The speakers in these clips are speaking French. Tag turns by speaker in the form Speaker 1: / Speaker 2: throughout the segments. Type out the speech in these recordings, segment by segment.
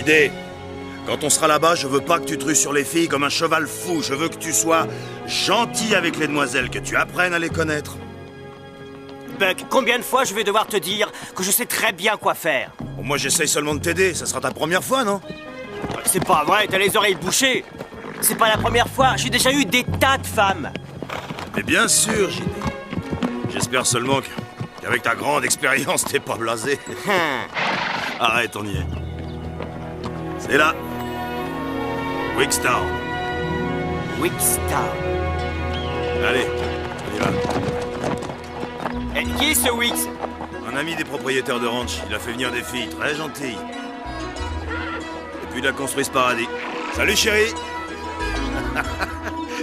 Speaker 1: JD, quand on sera là-bas, je veux pas que tu te rues sur les filles comme un cheval fou. Je veux que tu sois gentil avec les demoiselles, que tu apprennes à les connaître.
Speaker 2: Buck, combien de fois je vais devoir te dire que je sais très bien quoi faire?
Speaker 1: Bon, moi, j'essaye seulement de t'aider. Ça sera ta première fois, non?
Speaker 2: C'est pas vrai, t'as les oreilles bouchées. C'est pas la première fois, j'ai déjà eu des tas de femmes.
Speaker 1: Mais bien sûr, JD. J'espère seulement qu'avec ta grande expérience, t'es pas blasé. Arrête, on y est. C'est là. Wickstown.
Speaker 2: Wickstown.
Speaker 1: Allez, on y va.
Speaker 2: Et qui est ce Wicks?
Speaker 1: Un ami des propriétaires de ranch. Il a fait venir des filles très gentilles. Et puis il a construit ce paradis. Salut, chérie.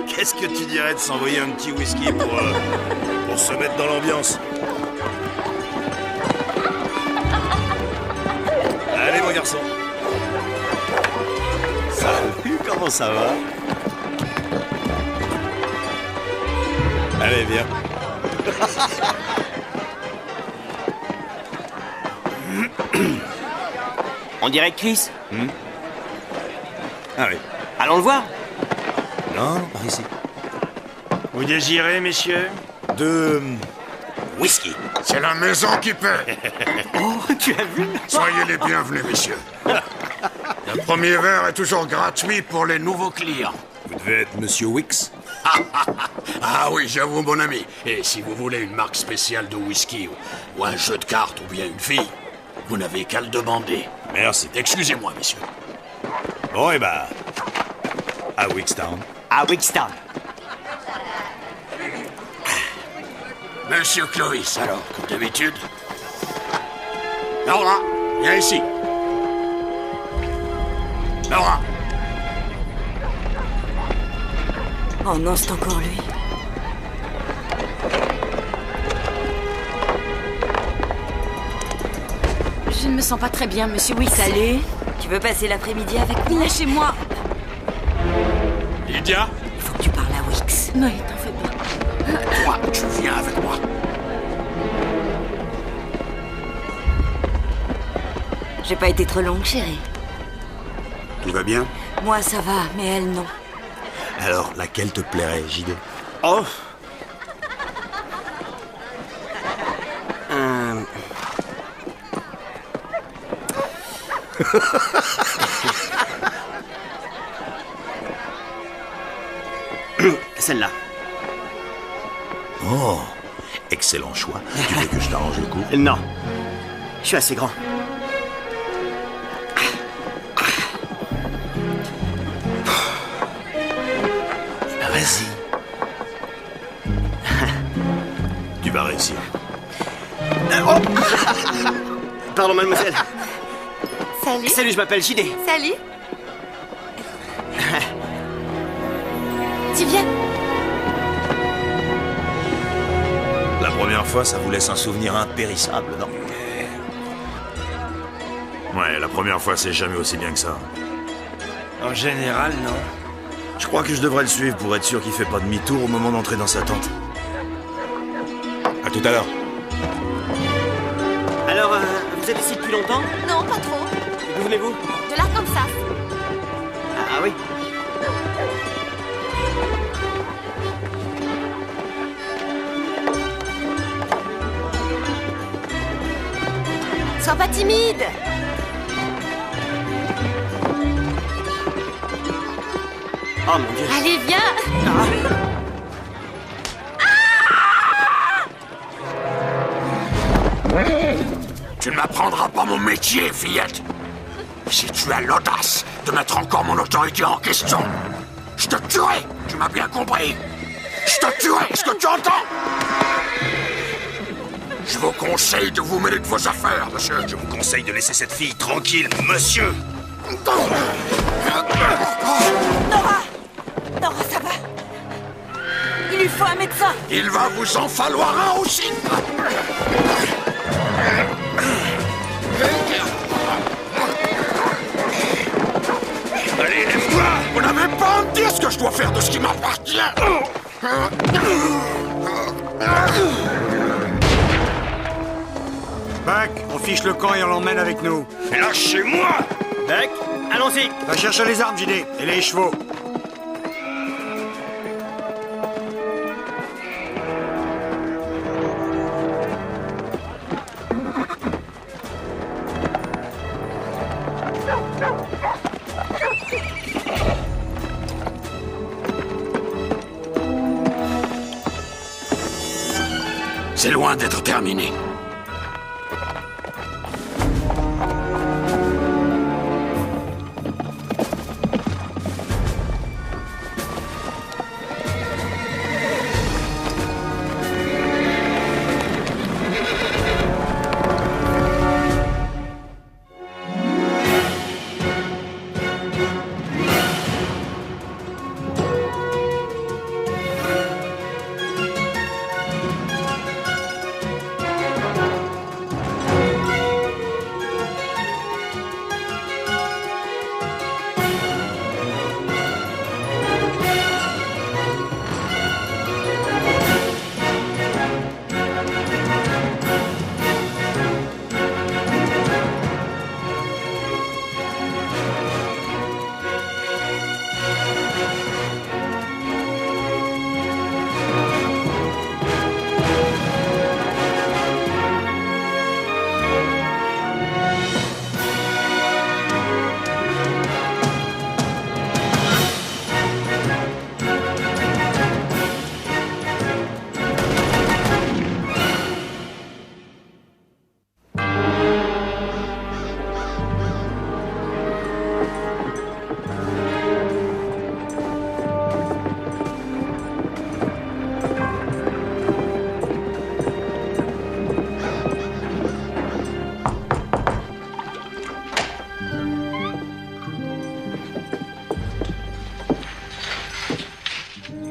Speaker 1: Qu'est-ce que tu dirais de s'envoyer un petit whisky pour se mettre dans l'ambiance? Allez, mon garçon. Salut, comment ça va? Allez, viens.
Speaker 2: On dirait Chris.
Speaker 1: Ah oui.
Speaker 2: Allons le voir.
Speaker 1: Non, par ici.
Speaker 3: Vous désirez, messieurs?
Speaker 1: De... whisky.
Speaker 4: C'est la maison qui paie.
Speaker 2: Oh, tu as vu?
Speaker 4: Soyez les bienvenus, messieurs. Le premier verre est toujours gratuit pour les nouveaux clients.
Speaker 1: Vous devez être Monsieur Wicks?
Speaker 4: Ah oui, j'avoue, mon ami. Et si vous voulez une marque spéciale de whisky ou un jeu de cartes ou bien une fille, vous n'avez qu'à le demander.
Speaker 1: Merci.
Speaker 4: Excusez-moi, messieurs.
Speaker 1: Bon, et bah... à Wickstown.
Speaker 2: À Wickstown.
Speaker 4: Monsieur Clovis, alors, comme d'habitude. Laura, viens ici. Laura.
Speaker 5: Oh non, c'est encore lui. Je ne me sens pas très bien, monsieur Wicks.
Speaker 6: Salut. Tu veux passer l'après-midi avec moi?
Speaker 5: Lâchez-moi.
Speaker 4: Lydia,
Speaker 6: Il faut que tu parles à Wicks.
Speaker 5: Non, t'en fais pas.
Speaker 4: toi, tu viens avec moi.
Speaker 6: J'ai pas été trop longue, chérie.
Speaker 1: Tout va bien?
Speaker 6: Moi, ça va, mais elle, non.
Speaker 1: Alors, laquelle te plairait, JD?
Speaker 2: Oh. Celle-là.
Speaker 1: Oh, excellent choix. Tu veux que je t'arrange le coup?
Speaker 2: Non. Je suis assez grand.
Speaker 1: Vas-y. Tu vas réussir.
Speaker 2: Oh. Pardon, mademoiselle.
Speaker 5: Salut.
Speaker 2: Salut, je m'appelle JD.
Speaker 5: Salut. Tu viens?
Speaker 1: La première fois, ça vous laisse un souvenir impérissable, non? Ouais, la première fois, c'est jamais aussi bien que ça.
Speaker 3: En général, non.
Speaker 1: Je crois que je devrais le suivre pour être sûr qu'il fait pas demi-tour au moment d'entrer dans sa tente. À tout à l'heure.
Speaker 2: Alors, vous êtes ici depuis longtemps?
Speaker 5: Non, pas trop.
Speaker 2: D'où venez-vous?
Speaker 5: De l'Arkansas.
Speaker 2: Ah oui.
Speaker 5: Sois pas timide.
Speaker 2: Oh mon Dieu.
Speaker 5: Allez, viens.
Speaker 4: Tu ne m'apprendras pas mon métier, fillette. Si tu as l'audace de mettre encore mon autorité en question, je te tuerai. Tu m'as bien compris. Je te tuerai. Est-ce que tu entends? Je vous conseille de vous mêler de vos affaires, monsieur.
Speaker 1: Je vous conseille de laisser cette fille tranquille, monsieur.
Speaker 6: Nora, ça va? Il lui faut un médecin.
Speaker 4: Il va vous en falloir un aussi. Allez, lève-toi. Vous n'avez pas à me dire ce que je dois faire de ce qui m'appartient.
Speaker 3: Buck, on fiche le camp et on l'emmène avec nous.
Speaker 4: Lâchez-moi.
Speaker 2: Buck, Allons-y.
Speaker 7: Va chercher les armes, JD, et les chevaux.
Speaker 4: C'est loin d'être terminé.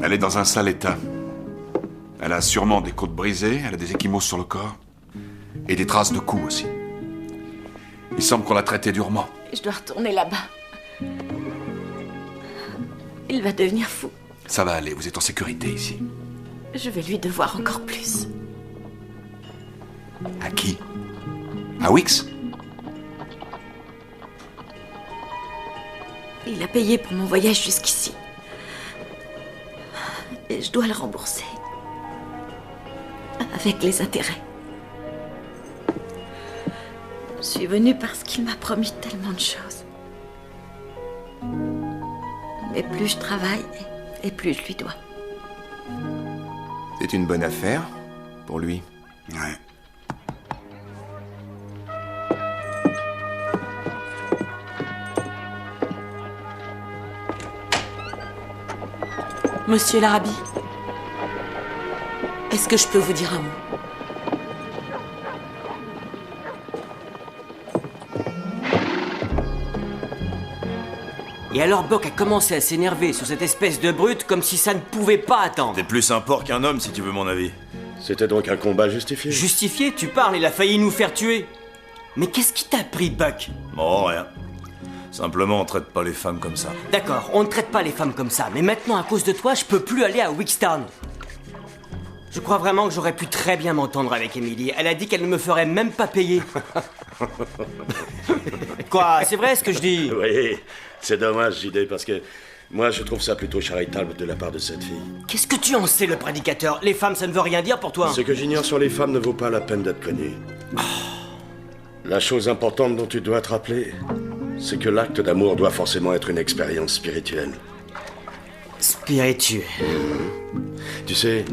Speaker 8: Elle est dans un sale état. Elle a sûrement des côtes brisées, elle a des ecchymoses sur le corps. Et des traces de coups aussi. Il semble qu'on l'a traitée durement.
Speaker 6: Je dois retourner là-bas. Il va devenir fou.
Speaker 8: Ça va aller, vous êtes en sécurité ici.
Speaker 6: Je vais lui devoir encore plus.
Speaker 8: À qui? À Wix?
Speaker 6: Il a payé pour mon voyage jusqu'ici. Et je dois le rembourser. Avec les intérêts. Je suis venue parce qu'il m'a promis tellement de choses. Mais plus je travaille, et plus je lui dois.
Speaker 9: C'est une bonne affaire pour lui.
Speaker 7: Ouais.
Speaker 10: Monsieur l'Arabi, est-ce que je peux vous dire un mot?
Speaker 2: Et alors Bock a commencé à s'énerver sur cette espèce de brute comme si ça ne pouvait pas attendre.
Speaker 1: T'es plus un porc qu'un homme, si tu veux mon avis.
Speaker 11: C'était donc un combat justifié?
Speaker 2: Justifié, tu parles, il a failli nous faire tuer. Mais qu'est-ce qui t'a pris, Buck?
Speaker 1: Bon, rien. Simplement, on traite pas les femmes comme ça.
Speaker 2: D'accord, on ne traite pas les femmes comme ça, mais maintenant, à cause de toi, je peux plus aller à Wickstown. Je crois vraiment que j'aurais pu très bien m'entendre avec Emily. Elle a dit qu'elle ne me ferait même pas payer. Quoi, c'est vrai ce que je dis?
Speaker 11: Oui, c'est dommage, JD, parce que moi, je trouve ça plutôt charitable de la part de cette fille.
Speaker 2: Qu'est-ce que tu en sais, le prédicateur? Les femmes, ça ne veut rien dire pour toi?
Speaker 11: Ce que j'ignore sur les femmes ne vaut pas la peine d'être connu. La chose importante dont tu dois te rappeler, c'est que l'acte d'amour doit forcément être une expérience spirituelle.
Speaker 2: Spirituelle.
Speaker 11: Tu sais,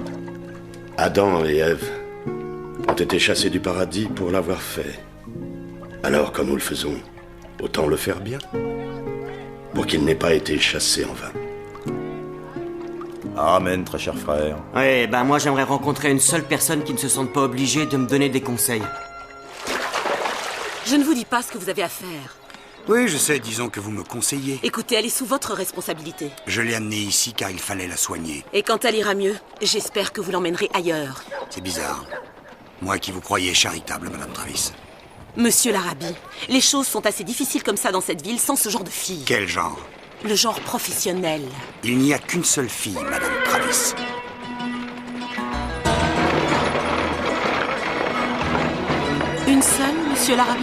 Speaker 11: Adam et Ève ont été chassés du paradis pour l'avoir fait. Alors, quand nous le faisons, autant le faire bien, pour qu'il n'ait pas été chassé en vain.
Speaker 1: Amen, très cher frère.
Speaker 2: Ouais, ben moi j'aimerais rencontrer une seule personne qui ne se sente pas obligée de me donner des conseils.
Speaker 10: Je ne vous dis pas ce que vous avez à faire.
Speaker 7: Oui, je sais, disons que vous me conseillez.
Speaker 10: Écoutez, elle est sous votre responsabilité.
Speaker 7: Je l'ai amenée ici car il fallait la soigner.
Speaker 10: Et quand elle ira mieux, j'espère que vous l'emmènerez ailleurs.
Speaker 7: C'est bizarre. Moi qui vous croyais charitable, Madame Travis.
Speaker 10: Monsieur l'Arabi, les choses sont assez difficiles comme ça dans cette ville sans ce genre de fille.
Speaker 7: Quel genre?
Speaker 10: Le genre professionnel.
Speaker 7: Il n'y a qu'une seule fille, Madame Travis.
Speaker 10: Une seule, Monsieur l'Arabi?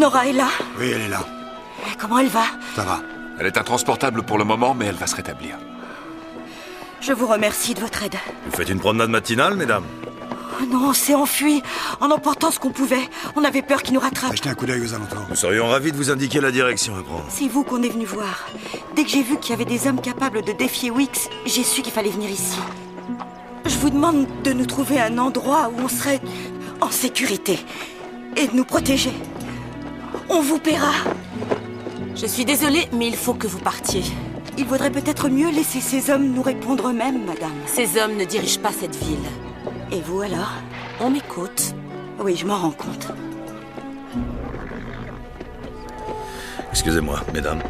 Speaker 6: Nora est là?
Speaker 7: Oui, elle est là.
Speaker 6: Et comment elle va?
Speaker 7: Ça va.
Speaker 8: Elle est intransportable pour le moment, mais elle va se rétablir.
Speaker 6: Je vous remercie de votre aide.
Speaker 1: Vous faites une promenade matinale, mesdames?
Speaker 6: Oh non, on s'est enfui en emportant ce qu'on pouvait. On avait peur qu'il nous rattrape.
Speaker 7: Jetez un coup d'œil aux alentours.
Speaker 1: Nous serions ravis de vous indiquer la direction à prendre.
Speaker 6: C'est vous qu'on est venu voir. Dès que j'ai vu qu'il y avait des hommes capables de défier Wix, j'ai su qu'il fallait venir ici. Je vous demande de nous trouver un endroit où on serait en sécurité et de nous protéger. On vous paiera.
Speaker 10: Je suis désolée, mais il faut que vous partiez.
Speaker 6: Il vaudrait peut-être mieux laisser ces hommes nous répondre eux-mêmes, madame.
Speaker 10: Ces hommes ne dirigent pas cette ville.
Speaker 6: Et vous alors?
Speaker 10: On m'écoute.
Speaker 6: Oui, je m'en rends compte.
Speaker 1: Excusez-moi, mesdames.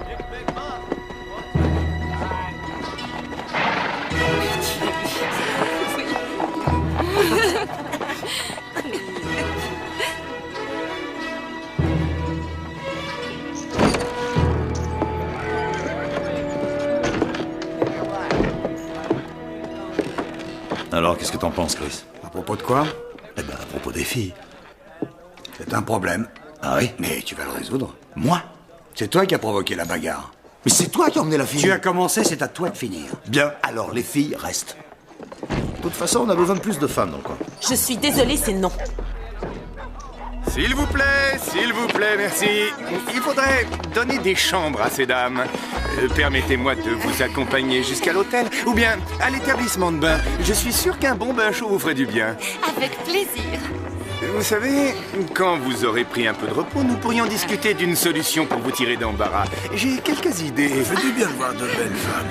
Speaker 1: Alors, qu'est-ce que t'en penses, Chris?
Speaker 7: À propos de quoi?
Speaker 1: Eh ben, à propos des filles.
Speaker 7: C'est un problème.
Speaker 1: Ah oui?
Speaker 7: Mais tu vas le résoudre.
Speaker 1: Moi?
Speaker 7: C'est toi qui as provoqué la bagarre.
Speaker 12: Mais c'est toi qui as emmené la fille.
Speaker 7: Tu as commencé, c'est à toi de finir.
Speaker 12: Bien, alors les filles restent. De toute façon, on a besoin de plus de femmes dans le coin.
Speaker 10: Je suis désolée, c'est non.
Speaker 13: S'il vous plaît, merci. Il faudrait donner des chambres à ces dames. Permettez-moi de vous accompagner jusqu'à l'hôtel ou bien à l'établissement de bain. Je suis sûr qu'un bon bain chaud vous ferait du bien.
Speaker 5: Avec plaisir.
Speaker 13: Vous savez, quand vous aurez pris un peu de repos, nous pourrions discuter d'une solution pour vous tirer d'embarras. J'ai quelques idées.
Speaker 7: Ça fait du bien de voir de belles femmes.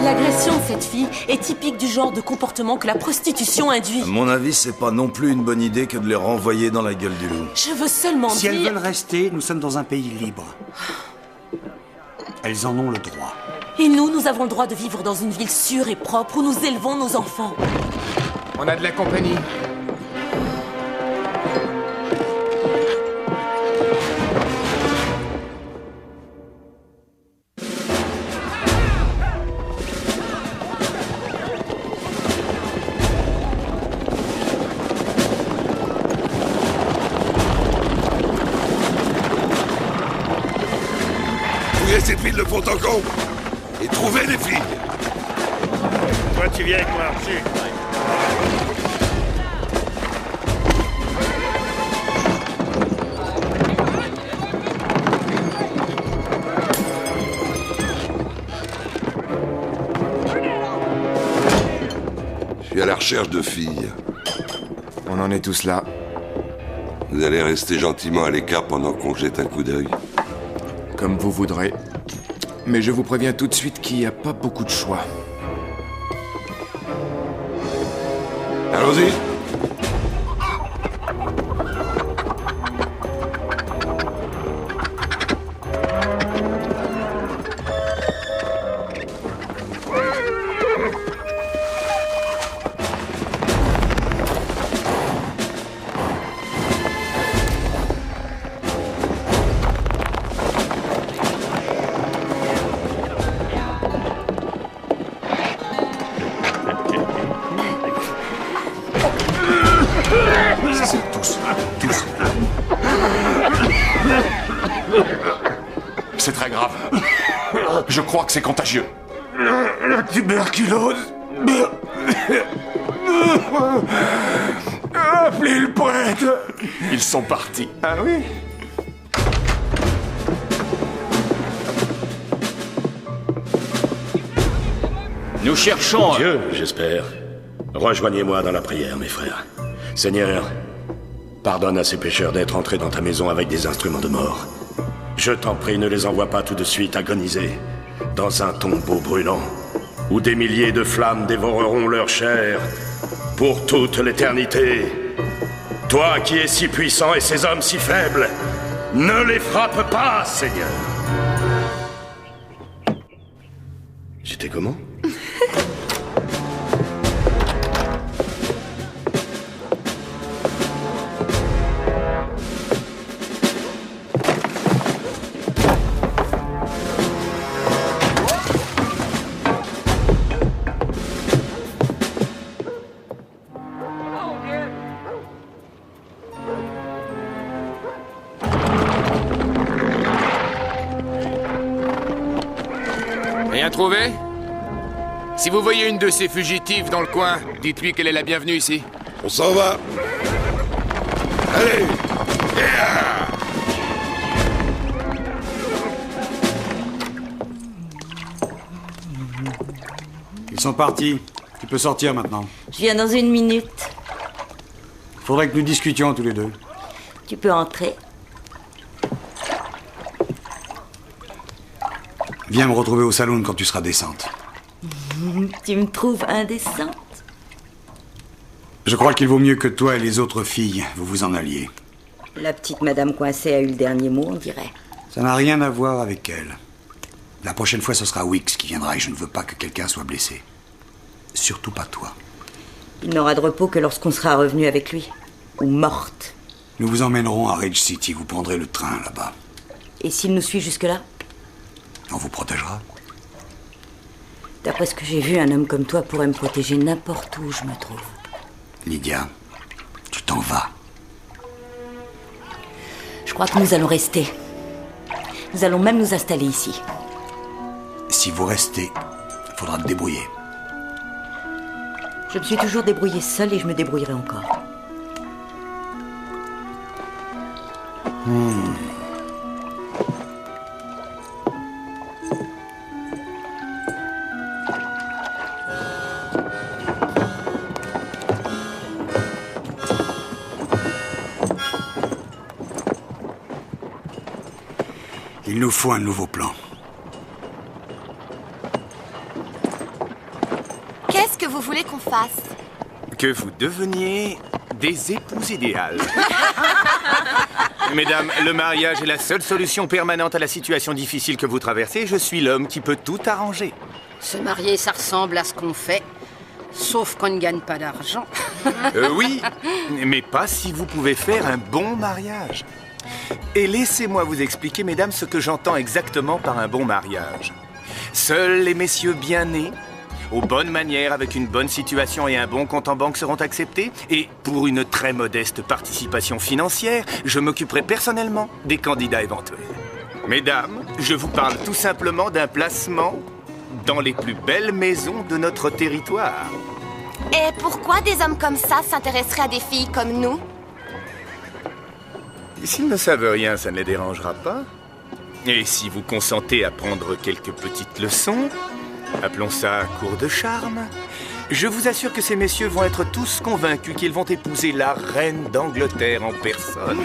Speaker 10: L'agression de cette fille est typique du genre de comportement que la prostitution induit.
Speaker 1: À mon avis, c'est pas non plus une bonne idée que de les renvoyer dans la gueule du loup.
Speaker 10: Je veux seulement
Speaker 7: Si
Speaker 10: dire...
Speaker 7: elles veulent rester, nous sommes dans un pays libre. Elles en ont le droit.
Speaker 10: Et nous avons le droit de vivre dans une ville sûre et propre où nous élevons nos enfants.
Speaker 9: On a de la compagnie.
Speaker 4: Fouillez cette ville de fond en comble et trouvez les filles.
Speaker 3: Toi, tu viens avec moi, Archie.
Speaker 4: Je suis à la recherche de filles.
Speaker 9: On en est tous là.
Speaker 4: Vous allez rester gentiment à l'écart pendant qu'on jette un coup d'œil.
Speaker 9: Comme vous voudrez. Mais je vous préviens tout de suite qu'il n'y a pas beaucoup de choix.
Speaker 4: Allons-y.
Speaker 8: Tous. C'est très grave. Je crois que c'est contagieux.
Speaker 7: La tuberculose. Appelez le prêtre.
Speaker 8: Ils sont partis.
Speaker 13: Ah oui?
Speaker 11: Nous cherchons... Dieu, j'espère. Rejoignez-moi dans la prière, mes frères. Seigneur, pardonne à ces pécheurs d'être entrés dans ta maison avec des instruments de mort. Je t'en prie, ne les envoie pas tout de suite agoniser dans un tombeau brûlant, où des milliers de flammes dévoreront leur chair pour toute l'éternité. Toi qui es si puissant et ces hommes si faibles, ne les frappe pas, Seigneur. J'étais C'était comment?
Speaker 9: Rien trouvé? Si vous voyez une de ces fugitives dans le coin, dites-lui qu'elle est la bienvenue ici.
Speaker 3: On s'en va. Allez. Yeah.
Speaker 12: Ils sont partis. Tu peux sortir maintenant.
Speaker 6: Je viens dans 1 minute.
Speaker 12: Faudrait que nous discutions tous les deux.
Speaker 6: Tu peux entrer.
Speaker 7: Viens me retrouver au saloon quand tu seras décente.
Speaker 6: Tu me trouves indécente?
Speaker 7: Je crois qu'il vaut mieux que toi et les autres filles, vous vous en alliez.
Speaker 6: La petite madame coincée a eu le dernier mot, on dirait.
Speaker 7: Ça n'a rien à voir avec elle. La prochaine fois, ce sera Wicks qui viendra et je ne veux pas que quelqu'un soit blessé. Surtout pas toi.
Speaker 6: Il n'aura de repos que lorsqu'on sera revenu avec lui. Ou morte.
Speaker 7: Nous vous emmènerons à Ridge City, vous prendrez le train là-bas.
Speaker 6: Et s'il nous suit jusque-là?
Speaker 7: On vous protégera.
Speaker 6: D'après ce que j'ai vu, un homme comme toi pourrait me protéger n'importe où je me trouve.
Speaker 7: Lydia, tu t'en vas.
Speaker 6: Je crois que nous allons rester. Nous allons même nous installer ici.
Speaker 7: Si vous restez, il faudra te débrouiller.
Speaker 6: Je me suis toujours débrouillée seule et je me débrouillerai encore.
Speaker 7: Il nous faut un nouveau plan.
Speaker 5: Qu'est-ce que vous voulez qu'on fasse?
Speaker 13: Que vous deveniez des épouses idéales. Mesdames, le mariage est la seule solution permanente à la situation difficile que vous traversez. Je suis l'homme qui peut tout arranger.
Speaker 14: Se marier, ça ressemble à ce qu'on fait, sauf qu'on ne gagne pas d'argent.
Speaker 13: Oui, mais pas si vous pouvez faire un bon mariage. Et laissez-moi vous expliquer, mesdames, ce que j'entends exactement par un bon mariage. Seuls les messieurs bien nés, aux bonnes manières, avec une bonne situation et un bon compte en banque seront acceptés. Et pour une très modeste participation financière, je m'occuperai personnellement des candidats éventuels. Mesdames, je vous parle tout simplement d'un placement dans les plus belles maisons de notre territoire.
Speaker 5: Et pourquoi des hommes comme ça s'intéresseraient à des filles comme nous?
Speaker 13: S'ils ne savent rien, ça ne les dérangera pas. Et si vous consentez à prendre quelques petites leçons, appelons ça cours de charme, je vous assure que ces messieurs vont être tous convaincus qu'ils vont épouser la reine d'Angleterre en personne.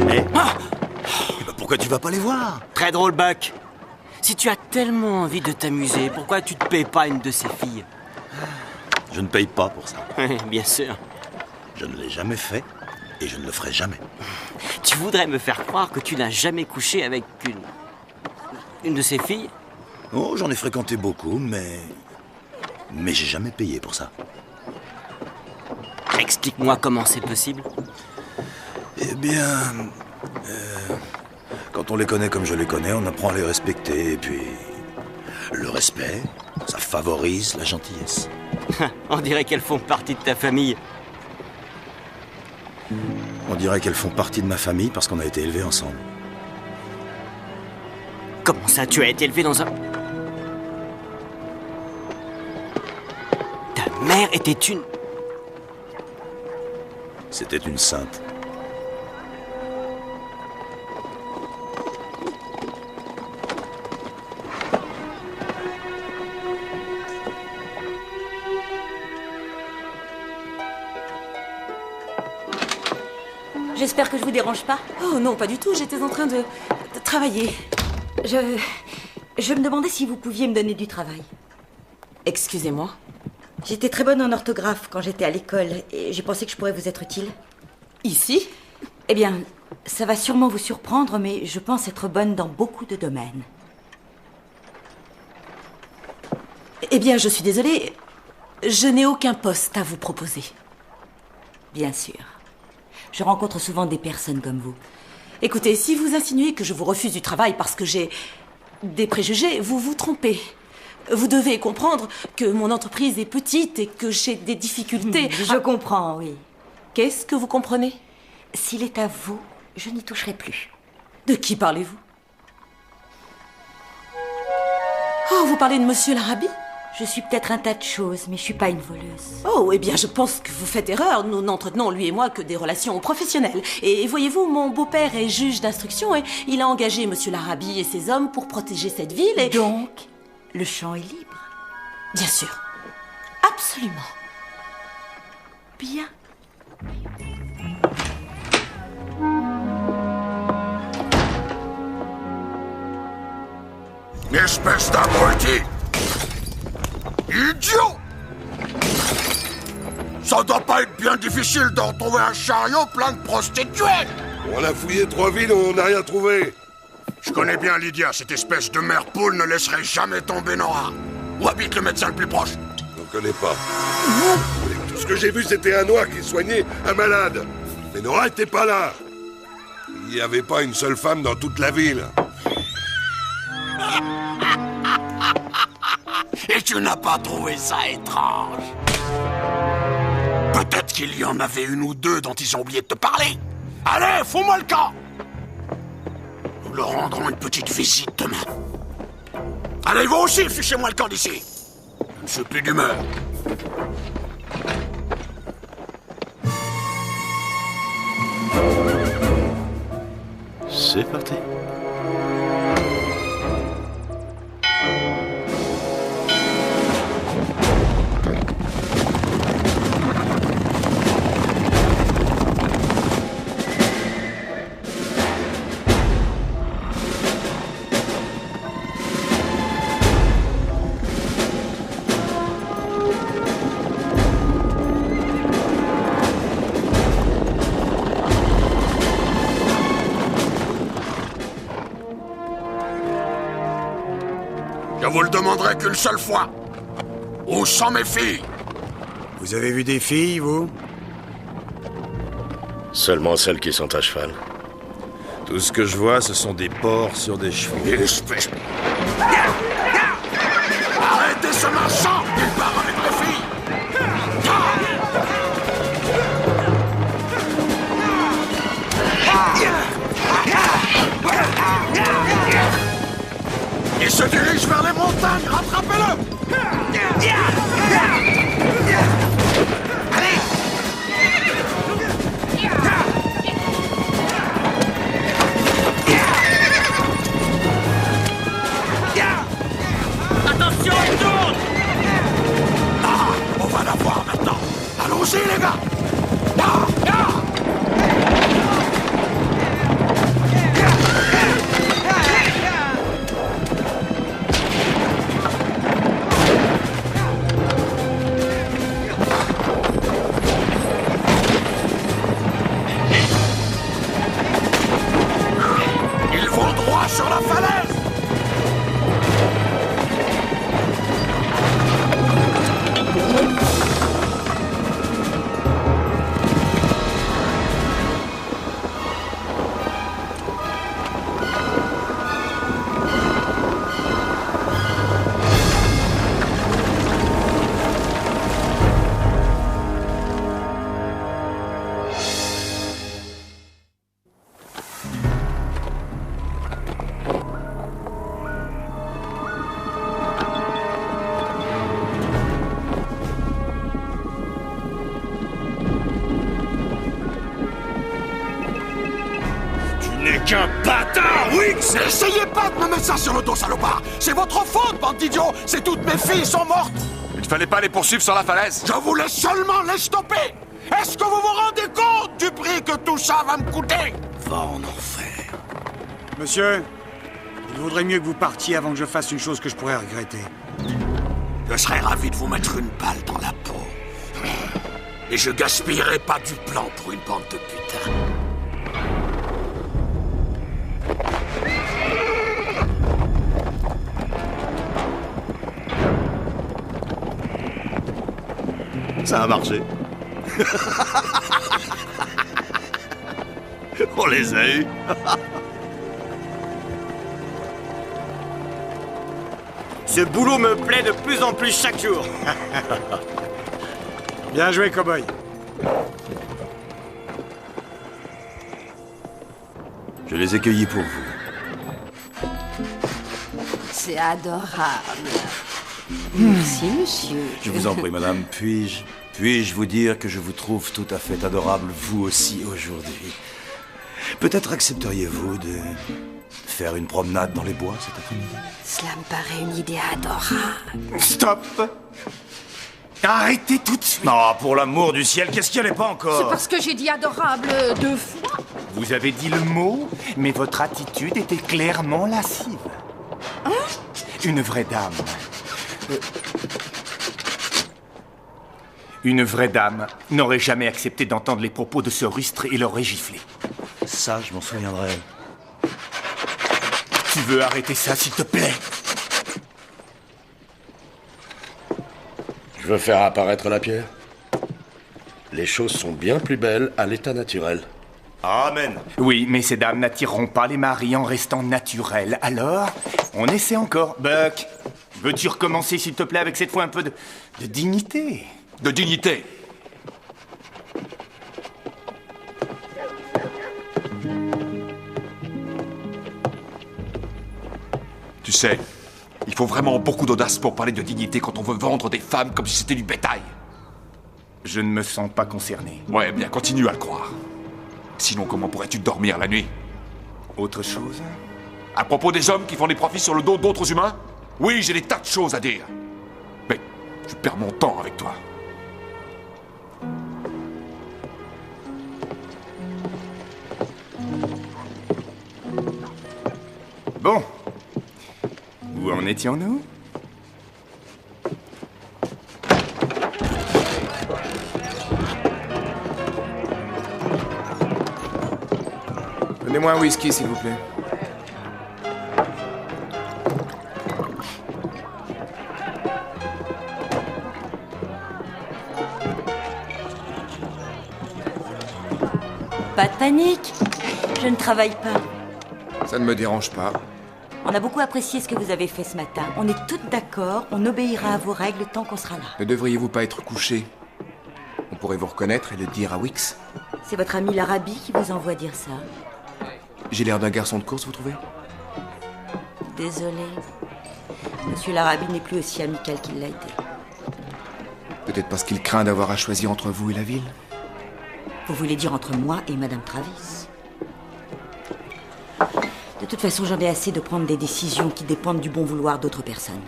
Speaker 1: Mais pourquoi tu vas pas les voir?
Speaker 2: Très drôle, Buck. Si tu as tellement envie de t'amuser, pourquoi tu te payes pas une de ces filles?
Speaker 1: Je ne paye pas pour ça.
Speaker 2: Bien sûr.
Speaker 1: Je ne l'ai jamais fait et je ne le ferai jamais.
Speaker 2: Tu voudrais me faire croire que tu n'as jamais couché avec une de ces filles?
Speaker 1: Oh, j'en ai fréquenté beaucoup, mais j'ai jamais payé pour ça.
Speaker 2: Explique-moi comment c'est possible.
Speaker 1: Eh bien, quand on les connaît comme je les connais, on apprend à les respecter. Et puis, le respect, ça favorise la gentillesse.
Speaker 2: On dirait qu'elles font partie de ta famille.
Speaker 1: On dirait qu'elles font partie de ma famille parce qu'on a été élevés ensemble.
Speaker 2: Comment ça, tu as été élevé dans un... Ta mère était une...
Speaker 1: C'était une sainte.
Speaker 6: J'espère que je vous dérange pas.
Speaker 10: Oh non, pas du tout, j'étais en train de travailler.
Speaker 6: Je me demandais si vous pouviez me donner du travail.
Speaker 10: Excusez-moi.
Speaker 6: J'étais très bonne en orthographe quand j'étais à l'école et j'ai pensé que je pourrais vous être utile.
Speaker 10: Ici?
Speaker 6: Eh bien, ça va sûrement vous surprendre, mais je pense être bonne dans beaucoup de domaines.
Speaker 10: Eh bien, je suis désolée. Je n'ai aucun poste à vous proposer.
Speaker 6: Bien sûr. Je rencontre souvent des personnes comme vous.
Speaker 10: Écoutez, si vous insinuez que je vous refuse du travail parce que j'ai des préjugés, vous vous trompez. Vous devez comprendre que mon entreprise est petite et que j'ai des difficultés.
Speaker 6: Je comprends, oui.
Speaker 10: Qu'est-ce que vous comprenez?
Speaker 6: S'il est à vous, je n'y toucherai plus.
Speaker 10: De qui parlez-vous? Oh, vous parlez de Monsieur Larabi?
Speaker 6: Je suis peut-être un tas de choses, mais je suis pas une voleuse.
Speaker 10: Oh, eh bien, je pense que vous faites erreur. Nous n'entretenons, lui et moi, que des relations professionnelles. Et voyez-vous, mon beau-père est juge d'instruction et il a engagé Monsieur Larabi et ses hommes pour protéger cette ville et...
Speaker 6: Donc, le champ est libre?
Speaker 10: Bien sûr. Absolument.
Speaker 6: Bien.
Speaker 4: Espèce d'abruti! Idiot! Ça doit pas être bien difficile de retrouver un chariot plein de prostituées!
Speaker 3: On a fouillé 3 villes, on n'a rien trouvé.
Speaker 4: Je connais bien Lydia, cette espèce de mère poule ne laisserait jamais tomber Nora. Où habite le médecin le plus proche?
Speaker 3: Je ne connais pas. Tout ce que j'ai vu, c'était un noir qui soignait un malade. Mais Nora était pas là. Il n'y avait pas une seule femme dans toute la ville.
Speaker 4: Et tu n'as pas trouvé ça étrange? Peut-être qu'il y en avait une ou deux dont ils ont oublié de te parler. Allez, fous-moi le camp! Nous leur rendrons une petite visite demain. Allez, vous aussi, fichez-moi le camp d'ici. Je ne suis plus d'humeur.
Speaker 11: C'est parti.
Speaker 4: Je vous le demanderai qu'une seule fois. Où sont mes filles?
Speaker 7: Vous avez vu des filles, vous?
Speaker 11: Seulement celles qui sont à cheval.
Speaker 1: Tout ce que je vois, ce sont des porcs sur des chevaux.
Speaker 4: Espèce... Arrêtez ce marchand! Il part avec mes filles! Il se dirige vers les montagnes! Rattrapez-le!
Speaker 15: Attention, il tourne!
Speaker 4: Ah, on va la voir maintenant! Allons-y, les gars! Ils vont droit sur la falaise!
Speaker 1: Qu'un bâtard, oui!
Speaker 4: N'essayez pas de me mettre ça sur le dos, salopard! C'est votre faute, bande d'idiots! C'est toutes mes filles sont mortes!
Speaker 8: Il ne fallait pas les poursuivre sur la falaise!
Speaker 4: Je voulais seulement les stopper! Est-ce que vous vous rendez compte du prix que tout ça va me coûter?
Speaker 1: Va en enfer.
Speaker 7: Monsieur, il vaudrait mieux que vous partiez avant que je fasse une chose que je pourrais regretter.
Speaker 4: Je serais ravi de vous mettre une balle dans la peau. Et je gaspillerai pas du plan pour une bande de putains.
Speaker 12: Ça a marché. On les a eus.
Speaker 2: Ce boulot me plaît de plus en plus chaque jour.
Speaker 15: Bien joué, cow-boy.
Speaker 12: Je les ai cueillis pour vous.
Speaker 14: C'est adorable. Merci, monsieur.
Speaker 12: Je vous en prie, madame. Puis-je vous dire que je vous trouve tout à fait adorable, vous aussi, aujourd'hui. Peut-être accepteriez-vous de faire une promenade dans les bois cet après-midi?
Speaker 14: Cela me paraît une idée adorable.
Speaker 13: Stop! Arrêtez tout de suite!
Speaker 12: Non, pour l'amour du ciel, qu'est-ce qu'il n'y en a pas
Speaker 14: C'est
Speaker 12: encore?
Speaker 14: parce que j'ai dit adorable 2 fois.
Speaker 13: Vous avez dit le mot, mais votre attitude était clairement lascive.
Speaker 14: Hein?
Speaker 13: Une vraie dame. Une vraie dame n'aurait jamais accepté d'entendre les propos de ce rustre et l'aurait giflé.
Speaker 12: Ça, je m'en souviendrai.
Speaker 13: Tu veux arrêter ça, s'il te plaît?
Speaker 11: Je veux faire apparaître la pierre. Les choses sont bien plus belles à l'état naturel.
Speaker 12: Amen.
Speaker 13: Oui, mais ces dames n'attireront pas les maris en restant naturelles. Alors, on essaie encore. Buck, veux-tu recommencer, s'il te plaît, avec cette fois un peu de dignité?
Speaker 8: De dignité. Tu sais, il faut vraiment beaucoup d'audace pour parler de dignité quand on veut vendre des femmes comme si c'était du bétail.
Speaker 13: Je ne me sens pas concerné.
Speaker 8: Ouais, bien, continue à le croire. Sinon, comment pourrais-tu dormir la nuit?
Speaker 13: Autre chose?
Speaker 8: À propos des hommes qui font des profits sur le dos d'autres humains? Oui, j'ai des tas de choses à dire. Mais je perds mon temps avec toi.
Speaker 13: Bon. Où en étions-nous?
Speaker 9: Donnez-moi un whisky, s'il vous plaît.
Speaker 6: Pas de panique. Je ne travaille pas.
Speaker 9: Ça ne me dérange pas.
Speaker 6: On a beaucoup apprécié ce que vous avez fait ce matin. On est toutes d'accord, on obéira à vos règles tant qu'on sera là.
Speaker 9: Ne devriez-vous pas être couché? On pourrait vous reconnaître et le dire à Wix.
Speaker 6: C'est votre ami l'Arabie qui vous envoie dire ça.
Speaker 9: J'ai l'air d'un garçon de course, vous trouvez?
Speaker 6: Désolé. Monsieur l'Arabie n'est plus aussi amical qu'il l'a été.
Speaker 9: Peut-être parce qu'il craint d'avoir à choisir entre vous et la ville.
Speaker 6: Vous voulez dire entre moi et Madame Travis? De toute façon, j'en ai assez de prendre des décisions qui dépendent du bon vouloir d'autres personnes.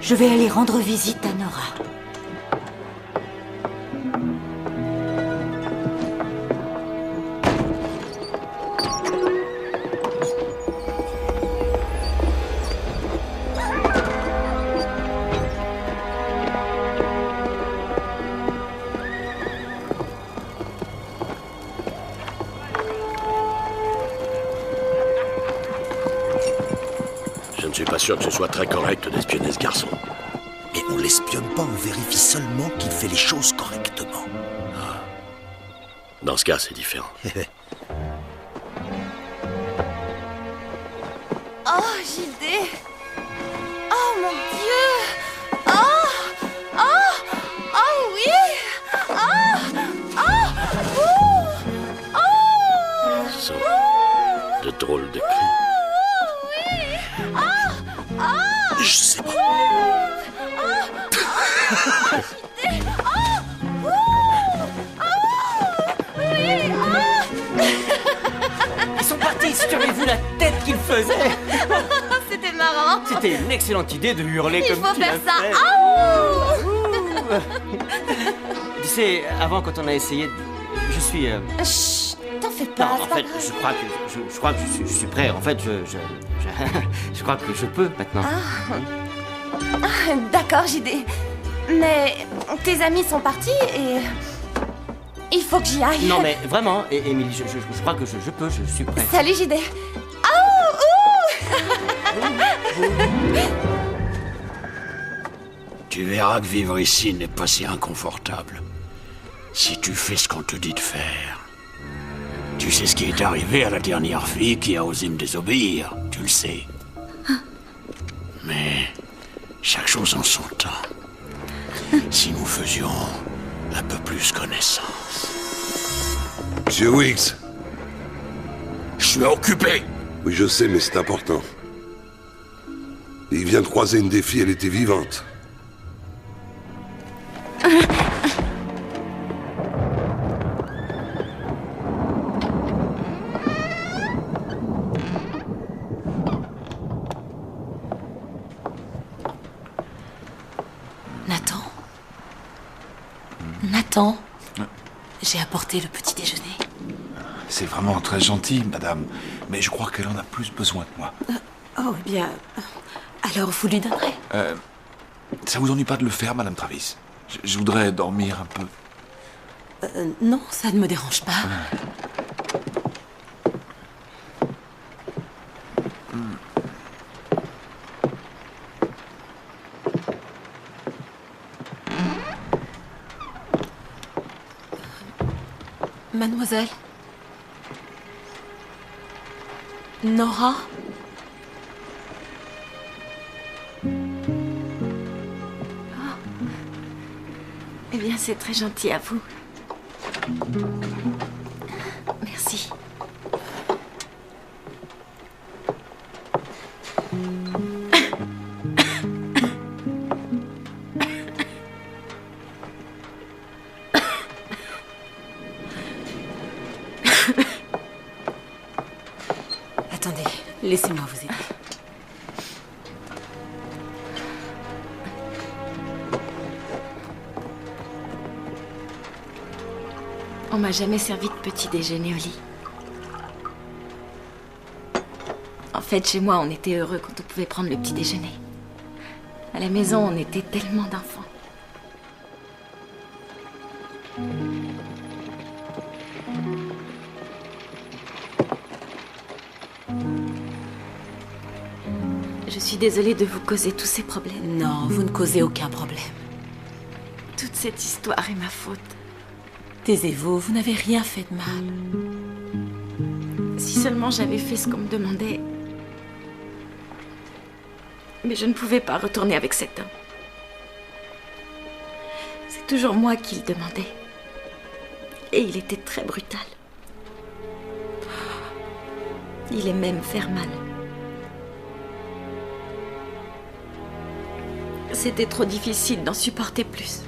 Speaker 6: Je vais aller rendre visite à Nora.
Speaker 11: Je ne suis pas sûr que ce soit très correct d'espionner ce garçon.
Speaker 12: Mais on l'espionne pas, on vérifie seulement qu'il fait les choses correctement.
Speaker 11: Dans ce cas, c'est différent.
Speaker 5: Oh, JD. Oh, mon Dieu. Oh, oh, oh, oui. Oh, oh, ouh, oh.
Speaker 11: Ce sont de drôles de cris.
Speaker 12: Je sais pas.
Speaker 2: Ils sont partis, si tu avais vu la tête qu'ils faisaient.
Speaker 5: C'était marrant.
Speaker 2: C'était une excellente idée de hurler
Speaker 5: Il
Speaker 2: comme
Speaker 5: faut
Speaker 2: tu
Speaker 5: faire
Speaker 2: l'as
Speaker 5: ça.
Speaker 2: fait.
Speaker 5: Aouh.
Speaker 2: Tu sais, avant quand on a essayé de... Je suis...
Speaker 5: Chut, t'en fais pas.
Speaker 2: Non, en fait, je crois que je suis prêt. En fait, je crois que je peux maintenant.
Speaker 5: D'accord, JD. Mais tes amis sont partis et... il faut que j'y aille.
Speaker 2: Non, mais vraiment, Émilie, je crois que je peux, je suis prêt.
Speaker 5: Salut, JD.
Speaker 4: Tu verras que vivre ici n'est pas si inconfortable. Si tu fais ce qu'on te dit de faire. Tu sais ce qui est arrivé à la dernière fille qui a osé me désobéir, tu le sais. Mais chaque chose en son temps. Si nous faisions un peu plus connaissance.
Speaker 3: Monsieur Wicks.
Speaker 4: Je suis occupé.
Speaker 3: Oui, je sais, mais c'est important. Il vient de croiser une des filles, elle était vivante.
Speaker 10: Nathan, j'ai apporté le petit déjeuner.
Speaker 8: C'est vraiment très gentil, madame. Mais je crois qu'elle en a plus besoin que moi.
Speaker 10: Oh, eh bien... alors, vous lui donnerez.
Speaker 8: Ça vous ennuie pas de le faire, madame Travis? Je voudrais dormir un peu.
Speaker 10: Non, ça ne me dérange pas. Mademoiselle Nora?
Speaker 6: Eh bien, c'est très gentil à vous. Merci.
Speaker 10: Attendez, laissez-moi vous aider.
Speaker 6: On m'a jamais servi de petit déjeuner au lit. En fait, chez moi, on était heureux quand on pouvait prendre le petit déjeuner. À la maison, on était tellement d'enfants. Je suis désolée de vous causer tous ces problèmes.
Speaker 10: Non, vous ne causez aucun problème.
Speaker 6: Toute cette histoire est ma faute.
Speaker 10: Taisez-vous, vous n'avez rien fait de mal.
Speaker 6: Si seulement j'avais fait ce qu'on me demandait. Mais je ne pouvais pas retourner avec cet homme. C'est toujours moi qui le demandais. Et il était très brutal. Il aimait me faire mal. C'était trop difficile d'en supporter plus.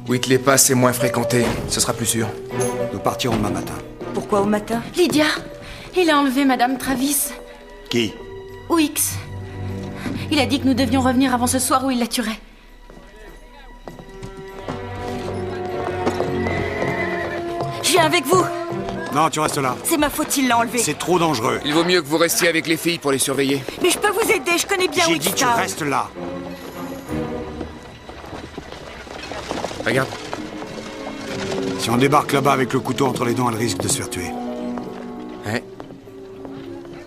Speaker 9: Whitley Pass est moins fréquenté, ce sera plus sûr.
Speaker 7: Nous partirons demain matin.
Speaker 6: Pourquoi au matin? Lydia, il a enlevé Madame Travis.
Speaker 7: Qui?
Speaker 6: Wicks. Il a dit que nous devions revenir avant ce soir où il la tuerait. Je viens avec vous.
Speaker 7: Non, tu restes là.
Speaker 6: C'est ma faute, il l'a enlevé.
Speaker 7: C'est trop dangereux.
Speaker 9: Il vaut mieux que vous restiez avec les filles pour les surveiller.
Speaker 6: Mais je peux vous aider, je connais bien
Speaker 7: J'ai dit tu
Speaker 6: Wickstown.
Speaker 7: restes là.
Speaker 9: Regarde.
Speaker 7: Si on débarque là-bas avec le couteau entre les dents, elle risque de se faire tuer.
Speaker 9: Ouais.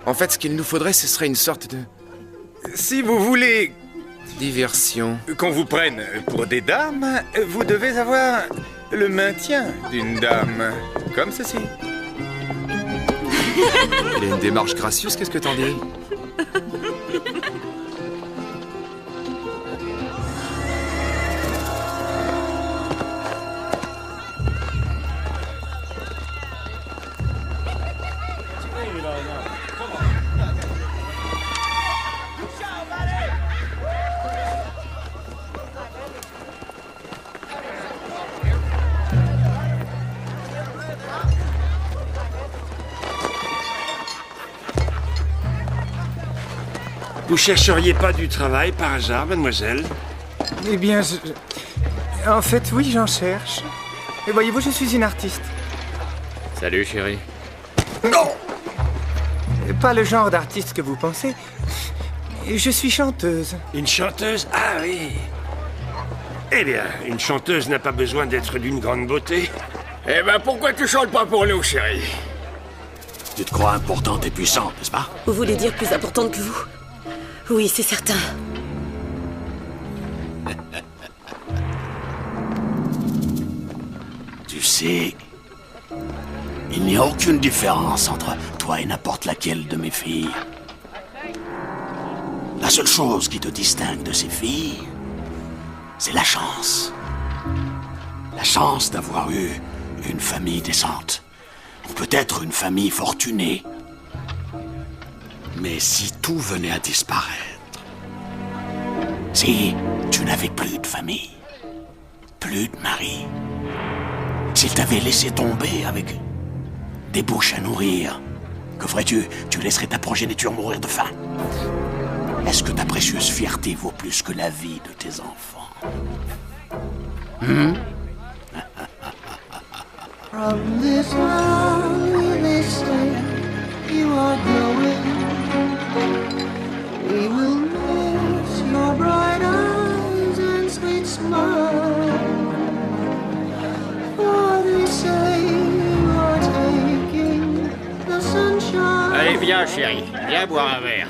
Speaker 9: En fait, ce qu'il nous faudrait, ce serait une sorte de... Si vous voulez... diversion.
Speaker 13: Qu'on vous prenne pour des dames, vous devez avoir le maintien d'une dame. Comme ceci.
Speaker 9: Il a une démarche gracieuse, qu'est-ce que t'en dis?
Speaker 15: Vous chercheriez pas du travail par hasard, mademoiselle?
Speaker 13: Eh bien, en fait, oui, j'en cherche. Et voyez-vous, je suis une artiste.
Speaker 16: Salut, chérie.
Speaker 15: Non!
Speaker 13: Pas le genre d'artiste que vous pensez. Je suis chanteuse.
Speaker 15: Une chanteuse? Ah oui. Eh bien, une chanteuse n'a pas besoin d'être d'une grande beauté.
Speaker 4: Eh ben, pourquoi tu chantes pas pour nous, chérie?
Speaker 11: Tu te crois importante et puissante, n'est-ce pas?
Speaker 10: Vous voulez dire plus importante que vous? Oui, c'est certain.
Speaker 11: Tu sais, il n'y a aucune différence entre toi et n'importe laquelle de mes filles. La seule chose qui te distingue de ces filles, c'est la chance. La chance d'avoir eu une famille décente. Ou peut-être une famille fortunée. Mais si tout venait à disparaître, si tu n'avais plus de famille, plus de mari, s'il t'avait laissé tomber avec des bouches à nourrir, que ferais-tu? Tu laisserais ta progéniture mourir de faim? Est-ce que ta précieuse fierté vaut plus que la vie de tes enfants?
Speaker 17: From this valley they say you are going. We will miss your bright eyes and sweet smile. For they say you are taking the sunshine.
Speaker 16: Allez, viens, chérie. Viens boire un verre.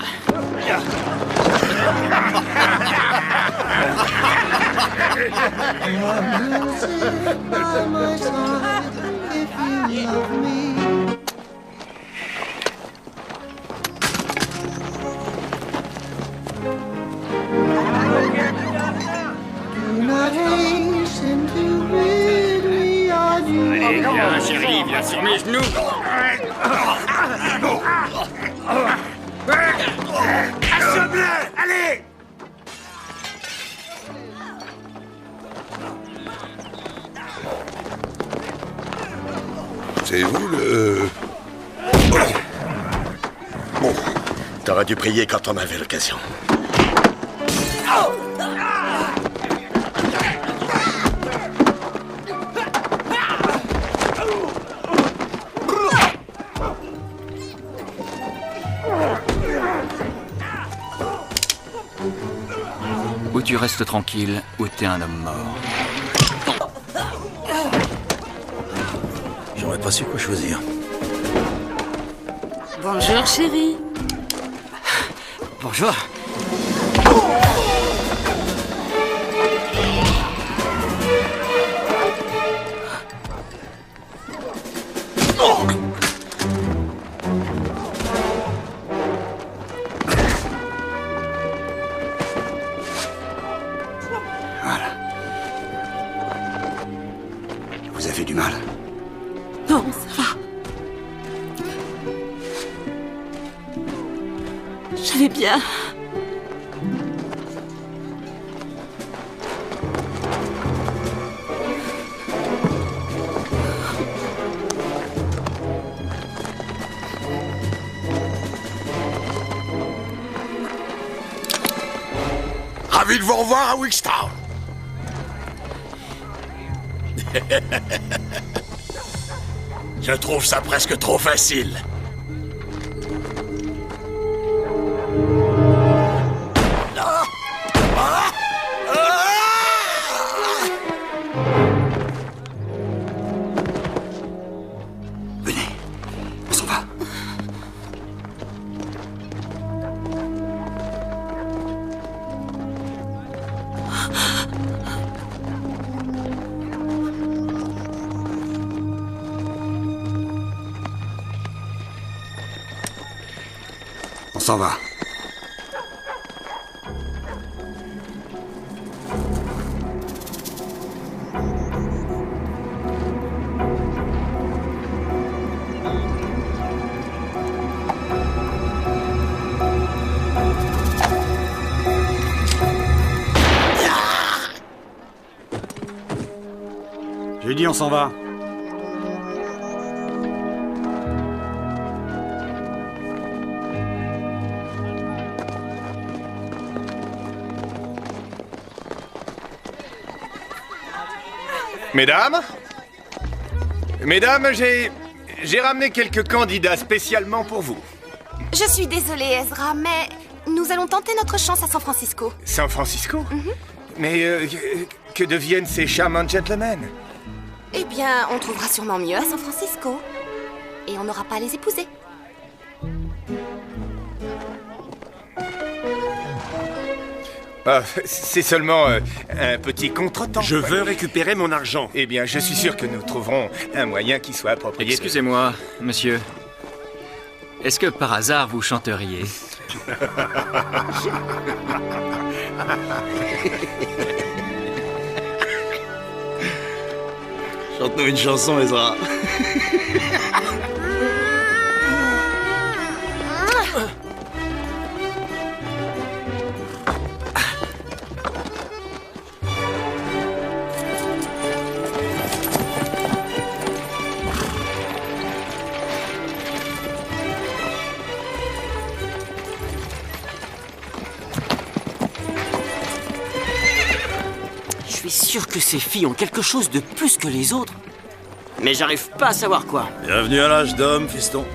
Speaker 17: Sit by my side if you love me. Do not hasten to rid me of you.
Speaker 16: Allez, viens, chérie, viens sur mes genoux.
Speaker 15: Assomme-le! Allez!
Speaker 3: C'est vous le...
Speaker 11: Bon, t'aurais dû prier quand on avait l'occasion.
Speaker 16: Ou tu restes tranquille, ou t'es un homme mort.
Speaker 12: J'aurais pas su quoi choisir.
Speaker 10: Bonjour, chérie.
Speaker 2: Bonjour.
Speaker 7: Voilà. Vous avez du mal?
Speaker 10: Non, ça va. Je vais bien.
Speaker 4: Ravi de vous revoir à Wickstown.
Speaker 11: Je trouve ça presque trop facile.
Speaker 7: Venez, on s'en va. On s'en va.
Speaker 12: J'ai dit on s'en va.
Speaker 13: Mesdames, j'ai ramené quelques candidats spécialement pour vous.
Speaker 5: Je suis désolée, Ezra, mais nous allons tenter notre chance à San Francisco.
Speaker 13: San Francisco? Mais que deviennent ces charmants gentlemen?
Speaker 5: Eh bien, on trouvera sûrement mieux à San Francisco. Et on n'aura pas à les épouser.
Speaker 13: C'est seulement un petit contretemps.
Speaker 15: Je veux récupérer mon argent.
Speaker 13: Eh bien, je suis sûr que nous trouverons un moyen qui soit approprié.
Speaker 16: Excusez-moi, monsieur. Est-ce que par hasard vous chanteriez?
Speaker 12: Chante-nous une chanson, Ezra.
Speaker 2: Je suis sûr que ces filles ont quelque chose de plus que les autres. Mais j'arrive pas à savoir quoi.
Speaker 12: Bienvenue à l'âge d'homme, fiston.